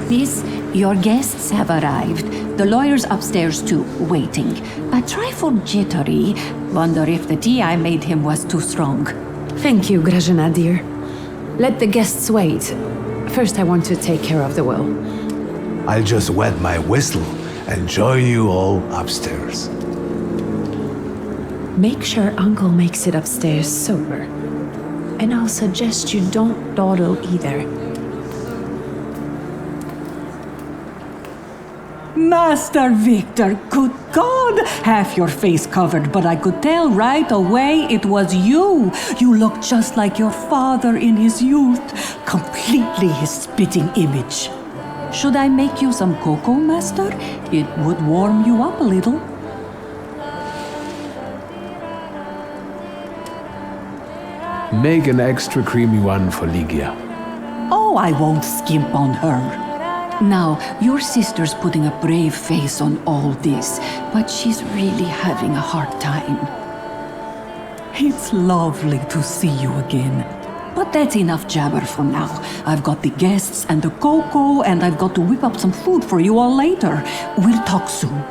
Miss, your guests have arrived. The lawyer's upstairs too, waiting. A trifle jittery. Wonder if the tea I made him was too strong. Thank you, Grażyna dear. Let the guests wait. First I want to take care of the will. I'll just wet my whistle and join you all upstairs. Make sure Uncle makes it upstairs sober. And I'll suggest you don't dawdle either. Master Wiktor, good God! Half your face covered, but I could tell right away it was you. You look just like your father in his youth. Completely his spitting image. Should I make you some cocoa, Master? It would warm you up a little. Make an extra creamy one for Ligia. Oh, I won't skimp on her. Now, your sister's putting a brave face on all this, but she's really having a hard time. It's lovely to see you again. But that's enough jabber for now. I've got the guests and the cocoa, and I've got to whip up some food for you all later. We'll talk soon.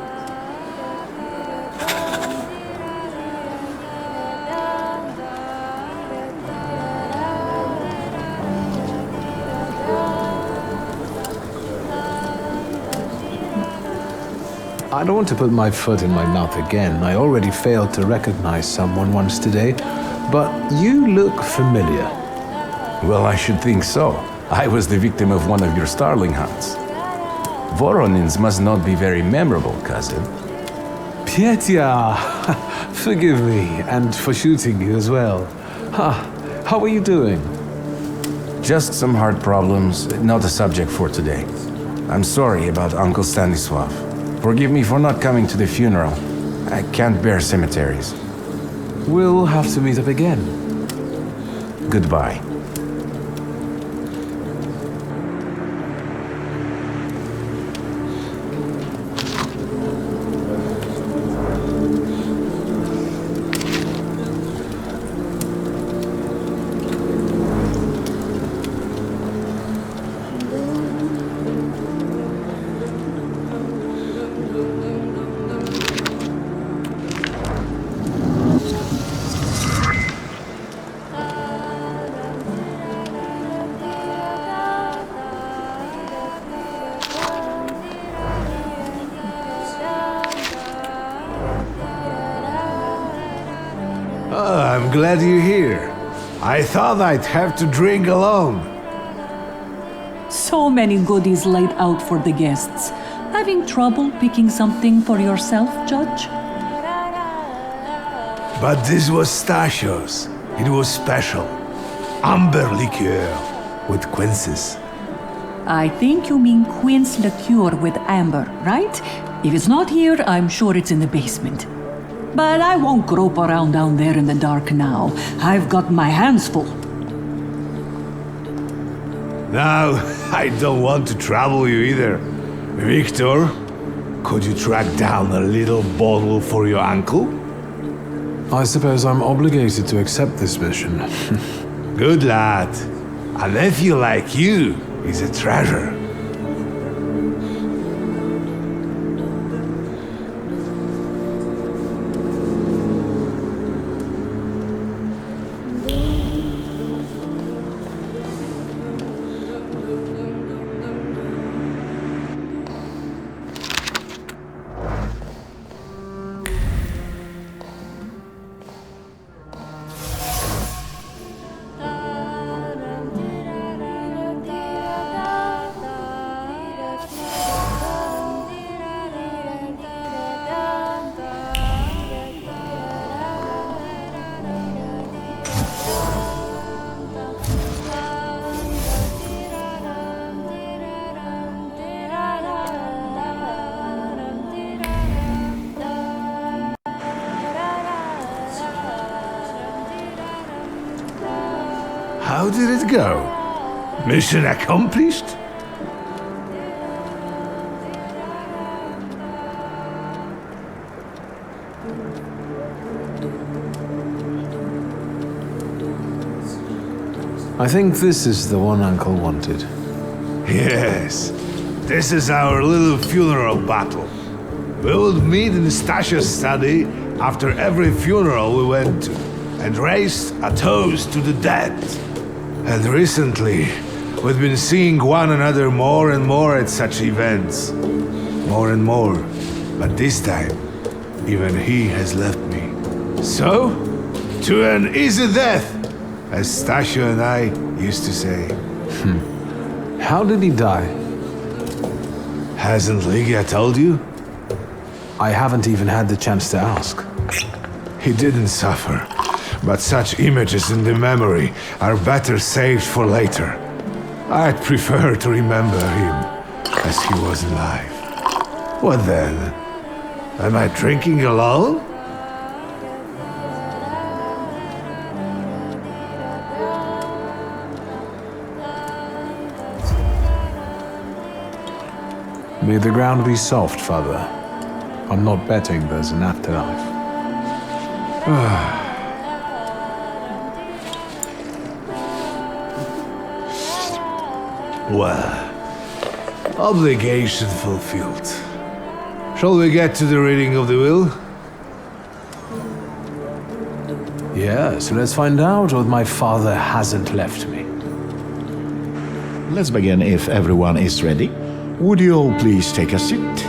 I don't want to put my foot in my mouth again. I already failed to recognize someone once today, but you look familiar. Well, I should think so. I was the victim of one of your starling hunts. Voronins must not be very memorable, cousin. Pietya! Forgive me, and for shooting you as well. How are you doing? Just some heart problems, not a subject for today. I'm sorry about Uncle Stanisław. Forgive me for not coming to the funeral. I can't bear cemeteries. We'll have to meet up again. Goodbye. I'm glad you're here. I thought I'd have to drink alone. So many goodies laid out for the guests. Having trouble picking something for yourself, Judge? But this was Stasios. It was special. Amber liqueur with quinces. I think you mean quince liqueur with amber, right? If it's not here, I'm sure it's in the basement. But I won't grope around down there in the dark now. I've got my hands full. Now, I don't want to trouble you either. Wiktor, could you track down a little bottle for your uncle? I suppose I'm obligated to accept this mission. Good lad. A nephew like you is a treasure. How did it go? Mission accomplished? I think this is the one Uncle wanted. Yes. this is our little funeral battle. We would meet in Stasia's study after every funeral we went to, and raise a toast to the dead. And recently, we've been seeing one another more and more at such events. More and more. But this time, even he has left me. So, to an easy death, as Stasia and I used to say. How did he die? Hasn't Ligia told you? I haven't even had the chance to ask. He didn't suffer, but such images in the memory are better saved for later. I'd prefer to remember him as he was alive. What then? Am I drinking alone? May the ground be soft, Father. I'm not betting there's an afterlife. Well, obligation fulfilled. Shall we get to the reading of the will? Yes, let's find out what my father hasn't left me. Let's begin if everyone is ready. Would you all please take a seat?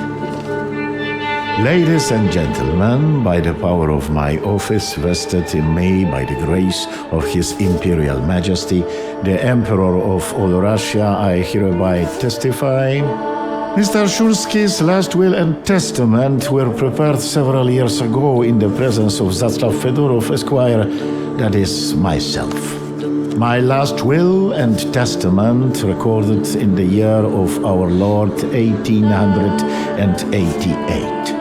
Ladies and gentlemen, by the power of my office vested in me by the grace of His Imperial Majesty, the Emperor of all Russia, I hereby testify. Mr. Szulski's last will and testament were prepared several years ago in the presence of Zaclav Fedorov, Esquire, that is, myself. My last will and testament recorded in the year of our Lord 1888.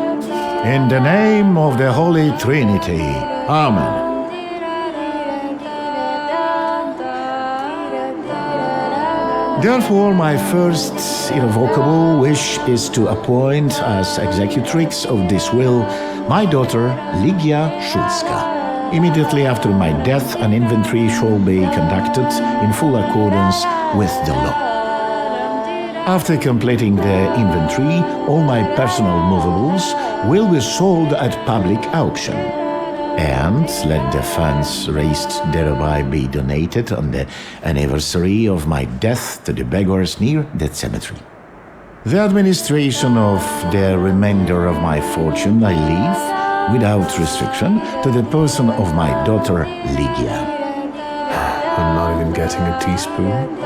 In the name of the Holy Trinity. Amen. Therefore, my first irrevocable wish is to appoint as executrix of this will my daughter Ligia Szulska. Immediately after my death, an inventory shall be conducted in full accordance with the law. After completing the inventory, all my personal movables will be sold at public auction. And let the funds raised thereby be donated on the anniversary of my death to the beggars near that cemetery. The administration of the remainder of my fortune I leave, without restriction, to the person of my daughter Ligia. I'm not even getting a teaspoon.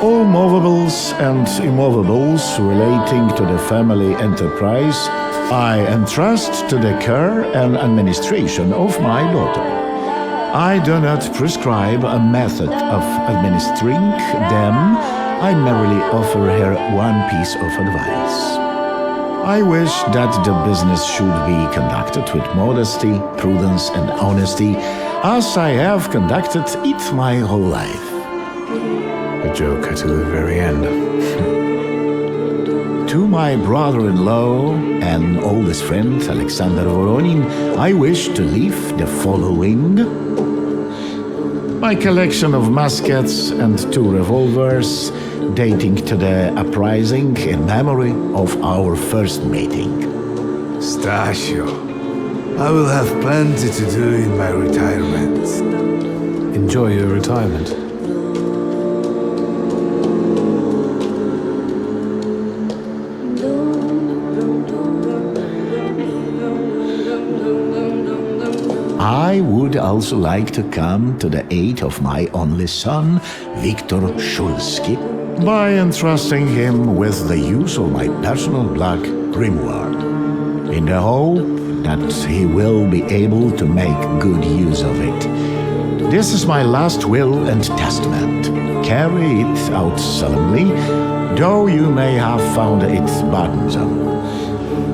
All movables and immovables relating to the family enterprise I entrust to the care and administration of my daughter. I do not prescribe a method of administering them. I merely offer her one piece of advice. I wish that the business should be conducted with modesty, prudence, and honesty, as I have conducted it my whole life. A joker to the very end. To my brother-in-law and oldest friend, Alexander Voronin, I wish to leave the following: my collection of muskets and 2 revolvers, dating to the uprising in memory of our first meeting. Stasio, I will have plenty to do in my retirement. Enjoy your retirement. I would also like to come to the aid of my only son, Wiktor Szulski, by entrusting him with the use of my personal black grimoire, in the hope that he will be able to make good use of it. This is my last will and testament. Carry it out solemnly, though you may have found it burdensome.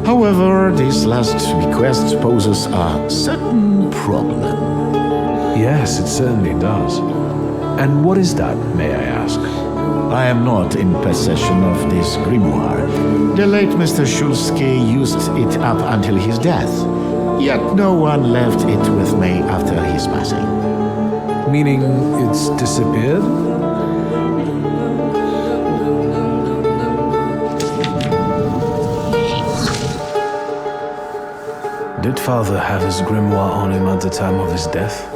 However, this last bequest poses a certain problem. Yes, it certainly does. And what is that, may I ask? I am not in possession of this grimoire. The late Mr. Szulski used it up until his death, yet no one left it with me after his passing. Meaning it's disappeared? Did Father have his grimoire on him at the time of his death?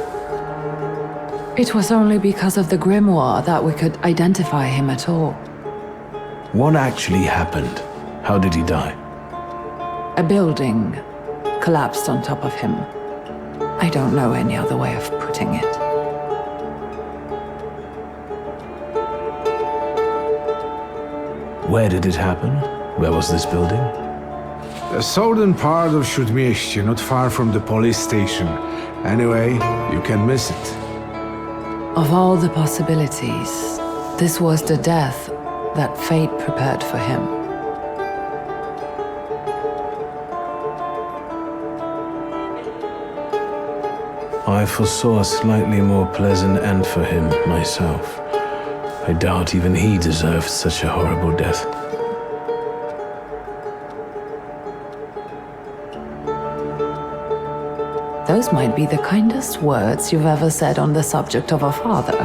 It was only because of the grimoire that we could identify him at all. What actually happened? How did he die? A building collapsed on top of him. I don't know any other way of putting it. Where did it happen? Where was this building? The southern part of Śródmieście, not far from the police station. Anyway, you can miss it. Of all the possibilities, this was the death that fate prepared for him. I foresaw a slightly more pleasant end for him myself. I doubt even he deserved such a horrible death. Those might be the kindest words you've ever said on the subject of a father.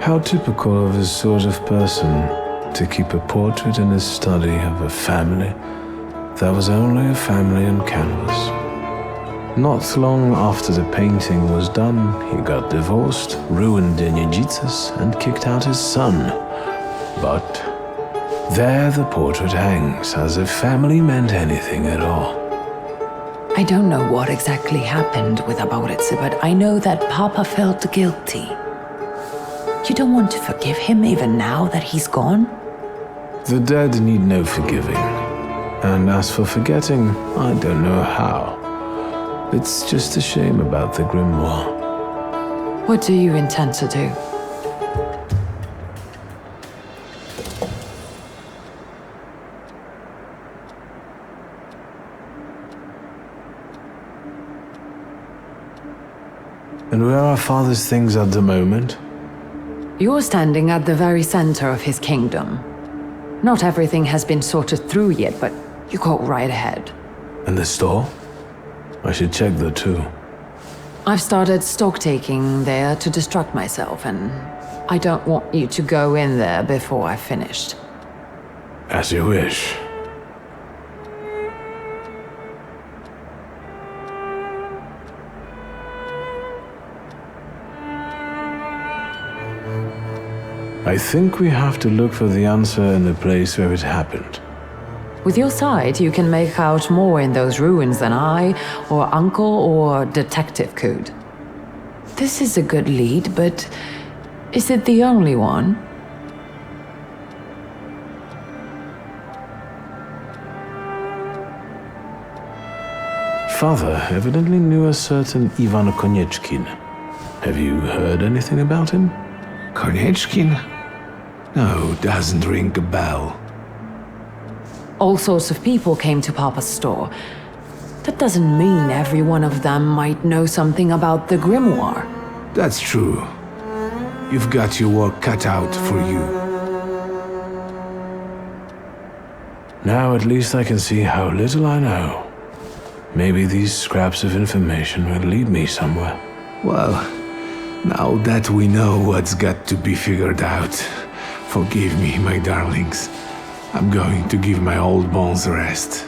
How typical of his sort of person to keep a portrait in his study of a family that was only a family on canvas. Not long after the painting was done, he got divorced, ruined the Niedzicas, and kicked out his son. But there the portrait hangs, as if family meant anything at all. I don't know what exactly happened with Abauritse, but I know that Papa felt guilty. You don't want to forgive him even now that he's gone? The dead need no forgiving. And as for forgetting, I don't know how. It's just a shame about the grimoire. What do you intend to do? And where are Father's things at the moment? You're standing at the very center of his kingdom. Not everything has been sorted through yet, but you go right ahead. And the store? I should check there too. I've started stock-taking there to distract myself, and I don't want you to go in there before I've finished. As you wish. I think we have to look for the answer in the place where it happened. With your sight, you can make out more in those ruins than I, or Uncle, or Detective could. This is a good lead, but is it the only one? Father evidently knew a certain Ivan Konieczkin. Have you heard anything about him? Konieczkin? No, doesn't ring a bell. All sorts of people came to Papa's store. That doesn't mean every one of them might know something about the grimoire. That's true. You've got your work cut out for you. Now at least I can see how little I know. Maybe these scraps of information will lead me somewhere. Well, now that we know what's got to be figured out, forgive me, my darlings. I'm going to give my old bones a rest.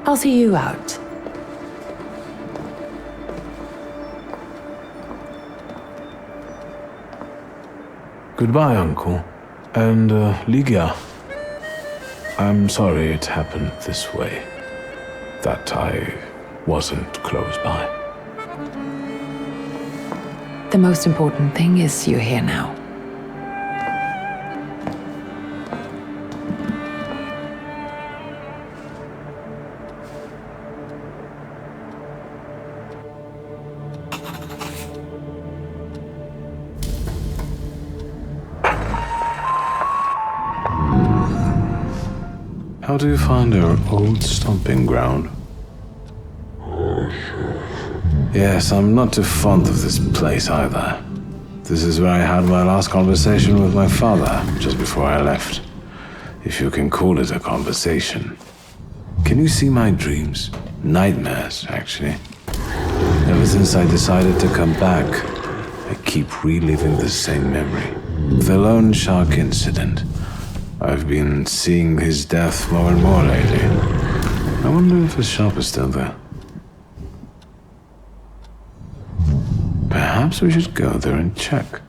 I'll see you out. Goodbye, Uncle. And, Ligia. I'm sorry it happened this way. That I wasn't close by. The most important thing is you're here now. How do you find our old stomping ground? Yes, I'm not too fond of this place either. This is where I had my last conversation with my father, just before I left. If you can call it a conversation. Can you see my dreams? Nightmares, actually. Ever since I decided to come back, I keep reliving the same memory. The loan shark incident. I've been seeing his death more and more lately. I wonder if the shop is still there. Perhaps we should go there and check.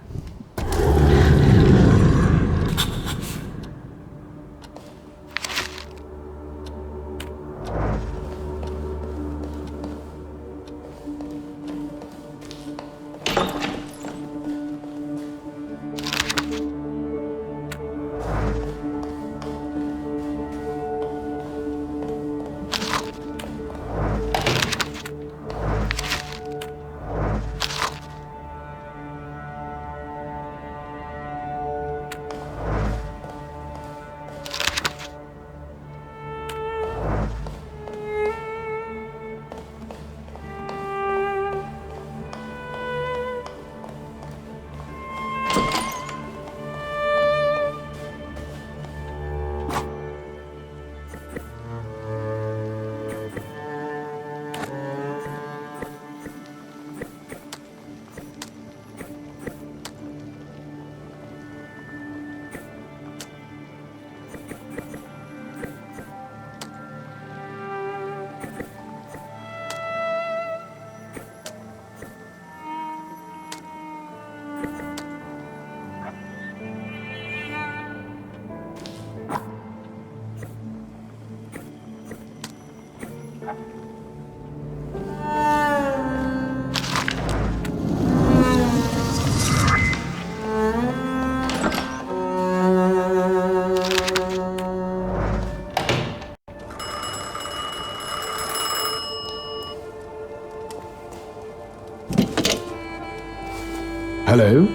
Hello?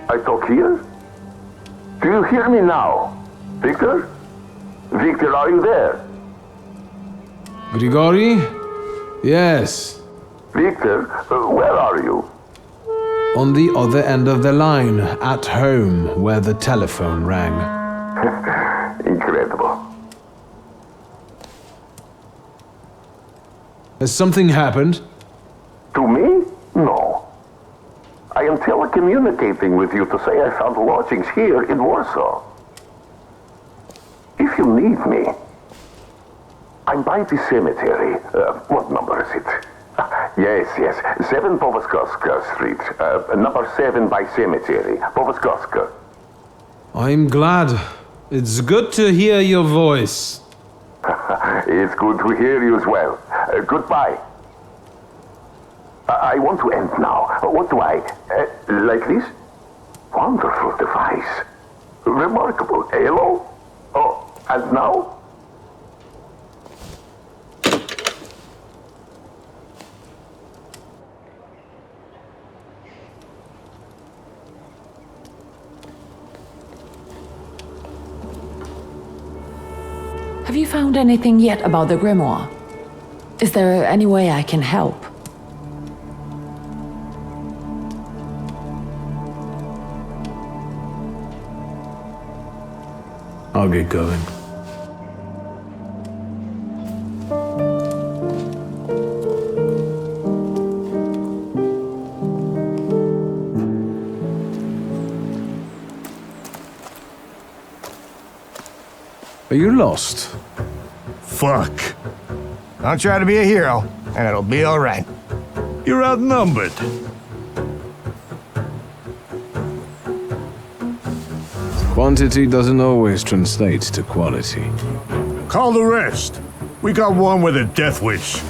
I talk here? Do you hear me now? Victor? Victor, are you there? Grigori? Yes. Victor, where are you? On the other end of the line, at home, where the telephone rang. Incredible. Has something happened? To me? No. I am telecommunicating with you to say I found lodgings here in Warsaw. If you need me, I'm by the cemetery. What number is it? Yes, 7 Povoskoska Street. Number 7 by cemetery. Povoskoska. I'm glad. It's good to hear your voice. It's good to hear you as well. Goodbye. I want to end now. What do I... like this? Wonderful device. Remarkable. Hello? Oh, and now? Have you found anything yet about the grimoire? Is there any way I can help? I'll get going. Are you lost? Fuck. Don't try to be a hero, and it'll be all right. You're outnumbered. Quantity doesn't always translate to quality. Call the rest. We got one with a death wish.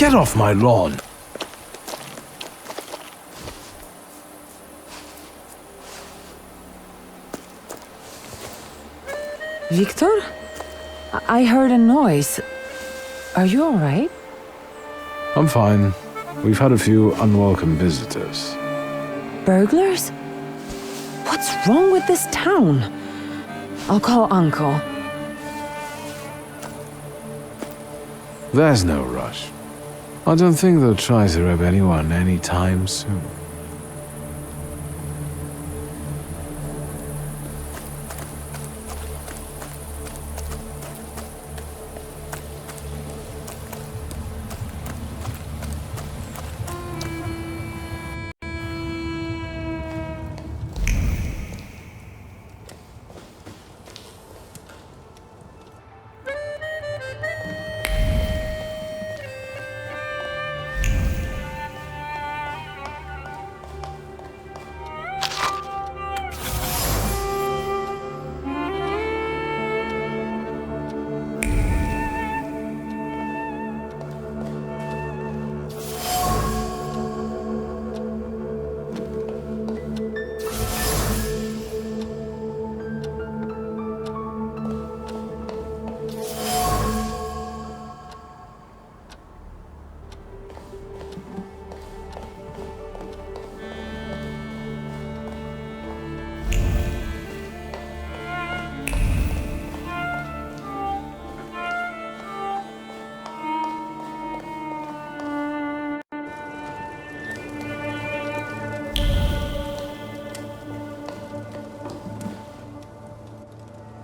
Get off my lawn! Wiktor? I heard a noise. Are you alright? I'm fine. We've had a few unwelcome visitors. Burglars? What's wrong with this town? I'll call Uncle. There's no rush. I don't think they'll try to rob anyone anytime soon.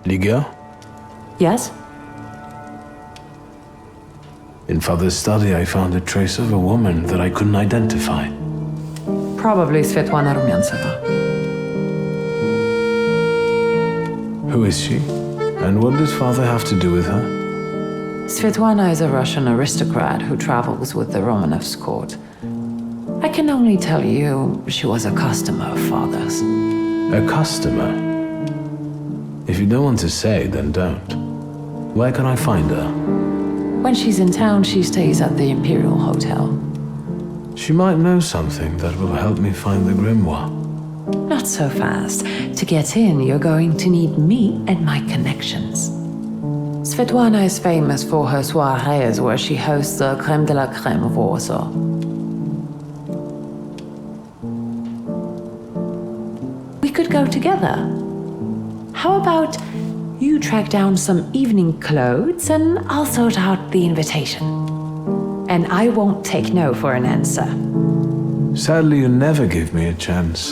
Ligia? Yes? In Father's study, I found a trace of a woman that I couldn't identify. Probably Svetlana Rumyantseva. Who is she? And what does Father have to do with her? Svetlana is a Russian aristocrat who travels with the Romanovs' court. I can only tell you she was a customer of Father's. A customer? If you don't want to say, then don't. Where can I find her? When she's in town, she stays at the Imperial Hotel. She might know something that will help me find the grimoire. Not so fast. To get in, you're going to need me and my connections. Svetlana is famous for her soirees where she hosts the crème de la crème of Warsaw. We could go together. How about you track down some evening clothes and I'll sort out the invitation? And I won't take no for an answer. Sadly, you never give me a chance.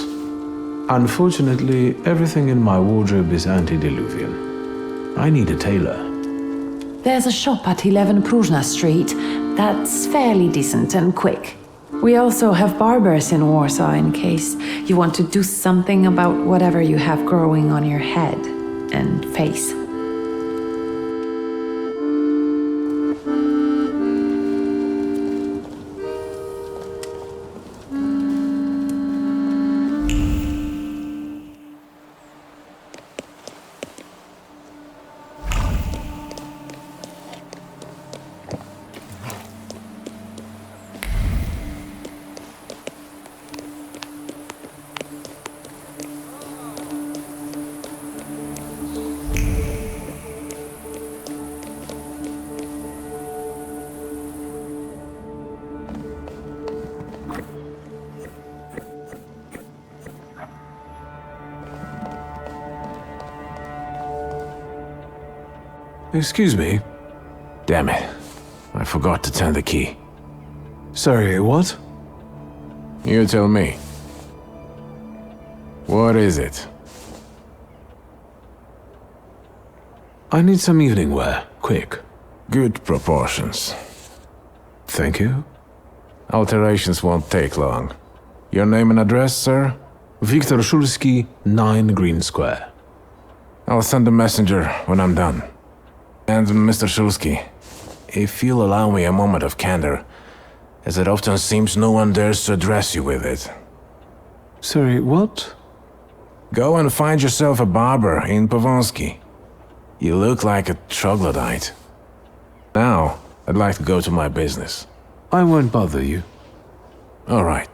Unfortunately, everything in my wardrobe is antediluvian. I need a tailor. There's a shop at 11 Pruzhna Street that's fairly decent and quick. We also have barbers in Warsaw in case you want to do something about whatever you have growing on your head and face. Excuse me? Damn it. I forgot to turn the key. Sorry, what? You tell me. What is it? I need some evening wear, quick. Good proportions. Thank you. Alterations won't take long. Your name and address, sir? Wiktor Szulski, 9 Green Square. I'll send a messenger when I'm done. And Mr. Szulski, if you'll allow me a moment of candor, as it often seems no one dares to address you with it. Sorry, what? Go and find yourself a barber in Pavonsky. You look like a troglodyte. Now, I'd like to go to my business. I won't bother you. All right.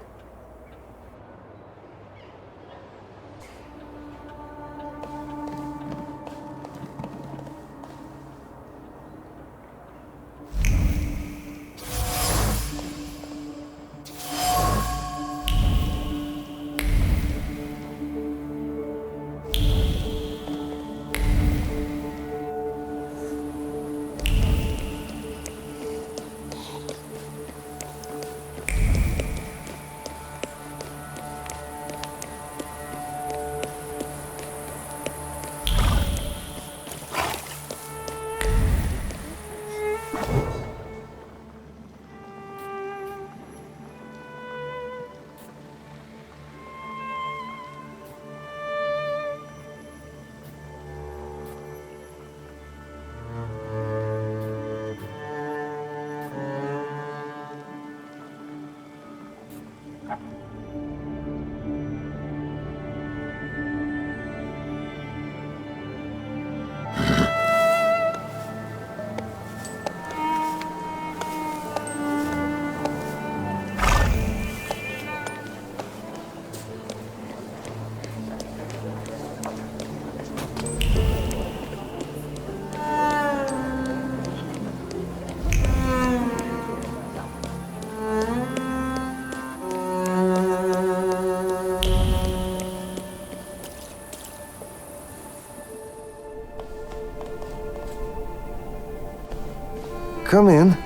Come in.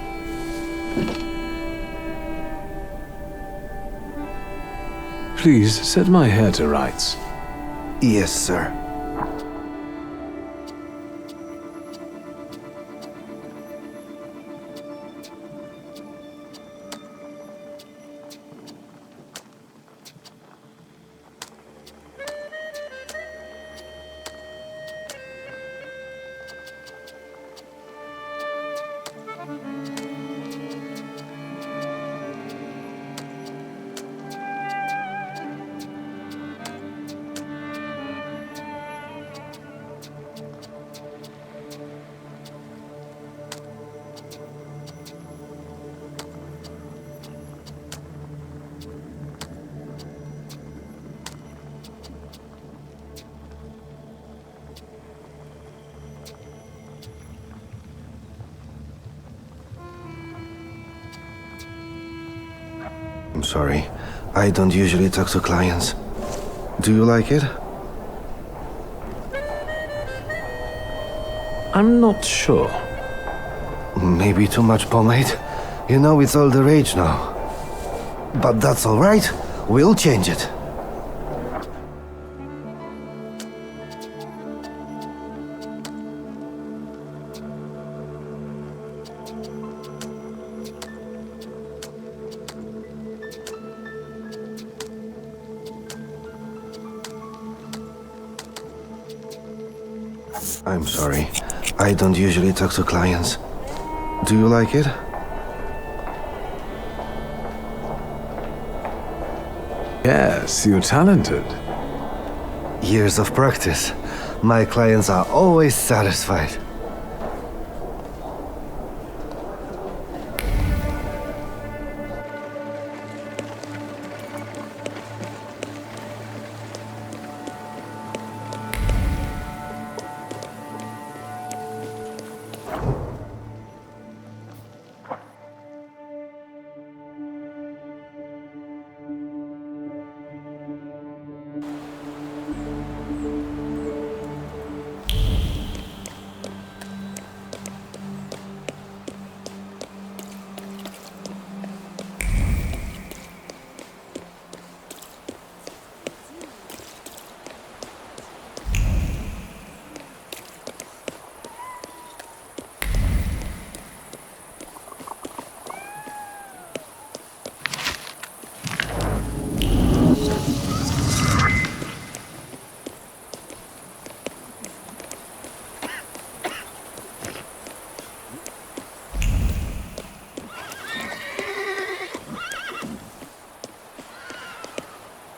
Please set my hair to rights. Yes, sir. I'm sorry. I don't usually talk to clients. Do you like it? I'm not sure. Maybe too much pomade? You know, it's all the rage now. But that's all right. We'll change it. I'm sorry. I don't usually talk to clients. Do you like it? Yes, you're talented. Years of practice. My clients are always satisfied.